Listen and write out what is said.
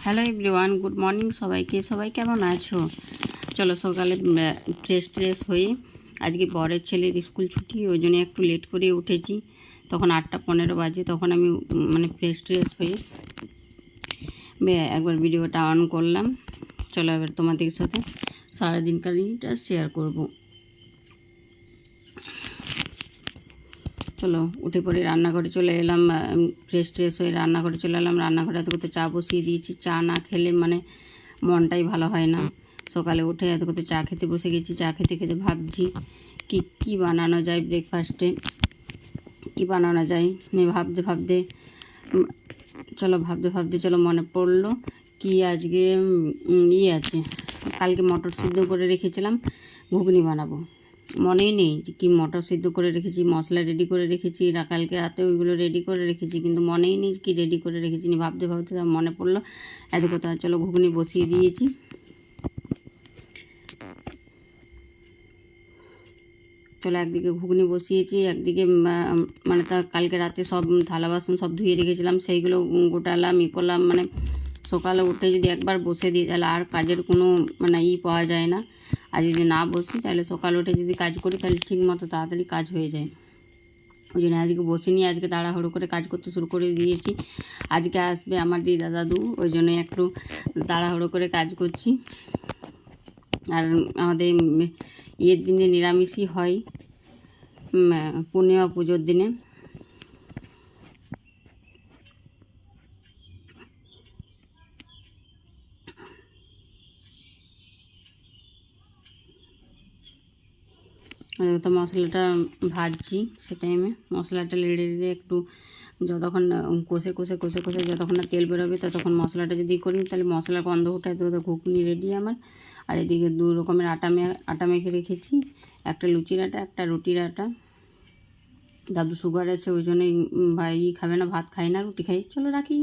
Hello everyone, good morning সবাইকে। সবাই কেমন আছো? চলো সকালে ফ্রেশ হয়ে আজকে বরের ছেলের স্কুল ছুটি, ওই জন্য একটু লেট করে উঠেছি। তখন 8:15 বাজে। তখন আমি ফ্রেশ হয়ে একবার ভিডিওটা অন করলাম। চলো এবার তোমাদের সাথে সারাদিনকারটা শেয়ার করব। চলো উঠে পড়ে রান্নাঘরে চলে এলাম। ফ্রেশ হয়ে রান্নাঘরে চলে এলাম। রান্নাঘরে এত করতে চা বসিয়ে দিয়েছি। চা না খেলে মনটাই ভালো হয় না। সকালে উঠে এত করতে চা খেতে বসে গেছি। চা খেতে খেতে ভাবছি কি বানানো যায় ব্রেকফাস্টে, কি বানানো যায় ভাবতে চলো মনে পড়লো কি আজকে আছে, কালকে মটর সিদ্ধ করে রেখেছিলাম, ঘুগনি বানাবো। মনেই নেই যে কী মটর সিদ্ধ করে রেখেছি, মশলা রেডি করে রেখেছি, কালকে রাতে ওইগুলো রেডি করে রেখেছি, কিন্তু মনেই নেই কি রেডি করে রেখেছি। ভাবতে মনে পড়লো এত কথা। চলো ঘুগনি বসিয়ে দিয়েছি। চলো একদিকে ঘুগনি বসিয়েছি, একদিকে তা কালকে রাতে সব থালা বাসন সব ধুয়ে রেখেছিলাম, সেইগুলো গোটালাম করলাম। সকালে উঠে যদি একবার বসে দিই তাহলে আর কাজের কোনো পাওয়া যায় না। আর যদি না বসি তাহলে সকালে উঠে যদি কাজ করি তাহলে ঠিক মতো তাড়াতাড়ি কাজ হয়ে যায়। ওই জন্য আজকে বসিনি, আজকে তাড়াহুড়ো করে কাজ করতে শুরু করে দিয়েছি। আজকে আসবে আমার দিদা দাদু, ওই জন্য একটু তাড়াহুড়ো করে কাজ করছি। আর আমাদের দিনে নিরামিষই হয়, পূর্ণিমা পুজোর দিনে। তো মশলাটা ভাজছি, সে টাইমে মশলাটা লেড়ে একটু যতক্ষণ কষে যতক্ষণ না তেল বেরোবে ততক্ষণ মশলাটা যদি করি তাহলে মশলার গন্ধ ওঠায়। তো ঘুগনি রেডি আমার। আর এদিকে 2 রকমের আটা মেখে রেখেছি, একটা লুচির আটা, একটা রুটির আটা। দাদু সুগার আছে, ওই জন্যই ভাই খাবে না, ভাত খায় না, রুটি খাই। চলো রাখি।